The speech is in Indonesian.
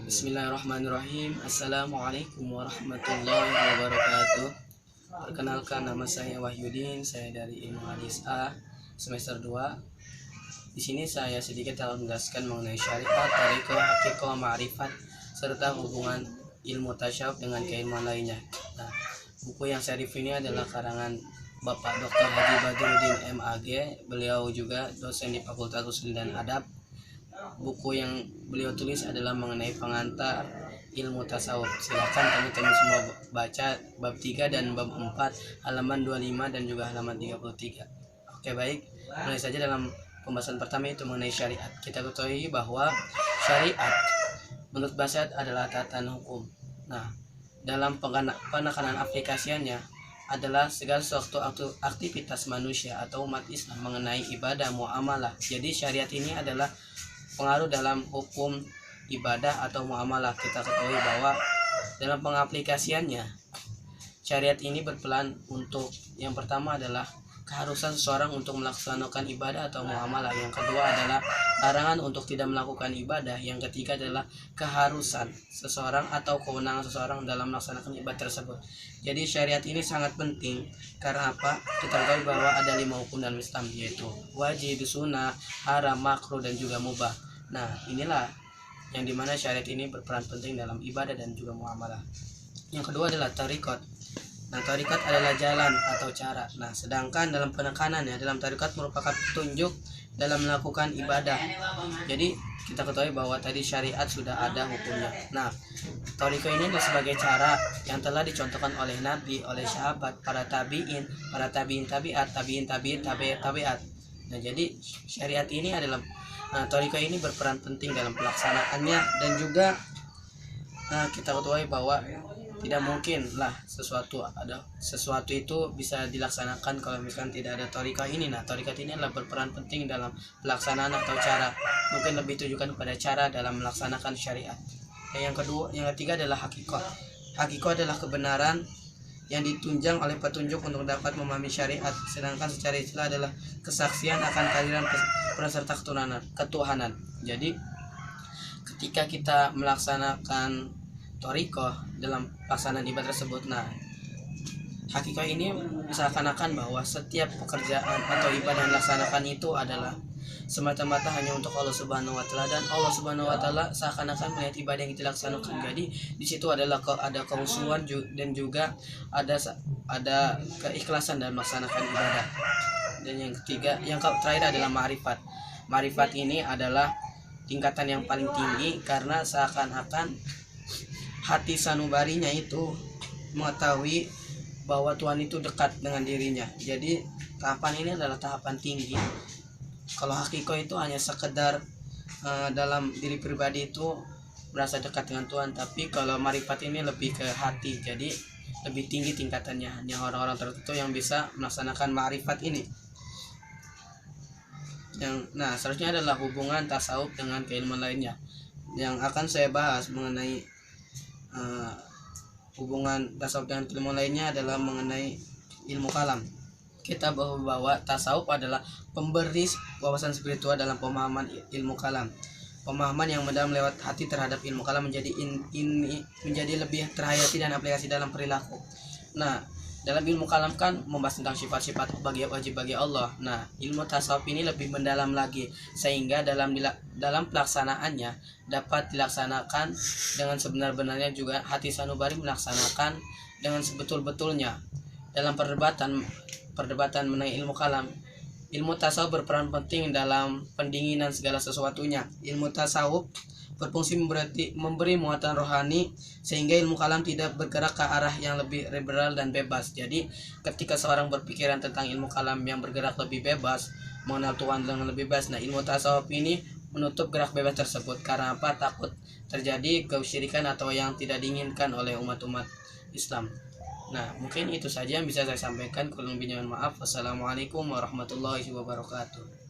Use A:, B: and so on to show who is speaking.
A: Bismillahirrahmanirrahim. Assalamualaikum warahmatullahi wabarakatuh. Perkenalkan, nama saya Wahyudin, saya dari Ilmu Hadis A semester 2. Di sini saya sedikit akan menjelaskan mengenai syariat, thariqah, haqiqah, ma'rifat serta hubungan ilmu tasyawuf dengan keilmuan lainnya. Nah, buku yang saya review ini adalah karangan Bapak Dr. Haji Badruddin MAG. Beliau juga dosen di Fakultas Usul dan Adab. Buku yang beliau tulis adalah mengenai pengantar ilmu tasawuf. Silakan teman-teman semua baca bab 3 dan bab 4 halaman 25 dan juga halaman 33. Oke, baik. Mulai saja dalam pembahasan pertama, itu mengenai syariat. Kita ketahui bahwa syariat menurut bahasa adalah tatanan hukum. Nah, dalam penekanan aplikasiannya adalah segala sesuatu aktivitas manusia atau umat Islam mengenai ibadah muamalah. Jadi syariat ini adalah pengaruh dalam hukum ibadah atau muamalah. Kita ketahui bahwa dalam pengaplikasiannya syariat ini berperan untuk yang pertama adalah keharusan seseorang untuk melaksanakan ibadah atau muamalah. Yang kedua adalah larangan untuk tidak melakukan ibadah. Yang ketiga adalah keharusan seseorang atau kewenangan seseorang dalam melaksanakan ibadah tersebut. Jadi syariat ini sangat penting karena apa? Kita tahu bahwa ada 5 hukum dalam Islam, yaitu wajib, sunnah, haram, makruh, dan juga mubah. Nah, inilah yang dimana syariat ini berperan penting dalam ibadah dan juga muamalah. Yang kedua adalah thariqat. Nah, thariqat adalah jalan atau cara. Nah, sedangkan dalam penekanannya, dalam thariqat merupakan petunjuk dalam melakukan ibadah. Jadi kita ketahui bahwa tadi syariat sudah ada hukumnya. Nah, thariqat ini adalah sebagai cara yang telah dicontohkan oleh Nabi, oleh sahabat, para tabiin, para tabiin tabiat, tabiin tabiin tabiat. Nah, jadi syariat ini adalah thariqah ini berperan penting dalam pelaksanaannya, dan juga kita ketahui bahwa tidak mungkin lah sesuatu itu bisa dilaksanakan kalau misalkan tidak ada thariqah ini. Nah, thariqah ini adalah berperan penting dalam pelaksanaan atau cara, mungkin lebih ditujukan pada cara dalam melaksanakan syariat. Dan yang ketiga adalah haqiqah. Haqiqah adalah kebenaran yang ditunjang oleh petunjuk untuk dapat memahami syariat, sedangkan secara istilah adalah kesaksian akan kehadiran peserta ketuhanan. Jadi ketika kita melaksanakan thariqah dalam pelaksanaan ibadah tersebut, nah, hakikah ini seakan-akan bahwa setiap pekerjaan atau ibadah yang dilaksanakan itu adalah semata-mata hanya untuk Allah Subhanahu wa taala, dan Allah Subhanahu wa taala seakan-akan melihat ibadah yang kita laksanakan. Jadi di situ adalah ada kehusuan dan juga ada keikhlasan dalam melaksanakan ibadah. Dan yang terakhir adalah ma'rifat. Ma'rifat ini adalah tingkatan yang paling tinggi karena seakan-akan hati sanubarinya itu mengetahui bahwa Tuhan itu dekat dengan dirinya. Jadi tahapan ini adalah tahapan tinggi. Kalau hakikoh itu hanya sekedar dalam diri pribadi itu merasa dekat dengan Tuhan, tapi kalau marifat ini lebih ke hati, jadi lebih tinggi tingkatannya. Hanya orang-orang tertentu yang bisa melaksanakan marifat ini. Nah, selanjutnya adalah hubungan tasawuf dengan keilmuan lainnya. Yang akan saya bahas mengenai hubungan tasawuf dengan keilmuan lainnya adalah mengenai ilmu kalam. Kita bahwa tasawuf adalah pemberi wawasan spiritual dalam pemahaman ilmu kalam. Pemahaman yang mendalam lewat hati terhadap ilmu kalam menjadi lebih terhayati dan aplikasi dalam perilaku. Nah, dalam ilmu kalam kan membahas tentang sifat-sifat wajib bagi Allah. Nah, ilmu tasawuf ini lebih mendalam lagi sehingga dalam pelaksanaannya dapat dilaksanakan dengan sebenar-benarnya, juga hati sanubari melaksanakan dengan sebetul-betulnya. Dalam perdebatan mengenai ilmu kalam, ilmu tasawuf berperan penting dalam pendinginan segala sesuatunya. Ilmu tasawuf berfungsi memberi muatan rohani sehingga ilmu kalam tidak bergerak ke arah yang lebih liberal dan bebas. Jadi ketika seorang berpikiran tentang ilmu kalam yang bergerak lebih bebas, mengenal Tuhan dengan lebih bebas, nah, ilmu tasawuf ini menutup gerak bebas tersebut. Karena apa? Takut terjadi kesyirikan atau yang tidak diinginkan oleh umat-umat Islam. Nah, mungkin itu saja yang bisa saya sampaikan. Kurang lebihnya mohon maaf. Wassalamualaikum warahmatullahi wabarakatuh.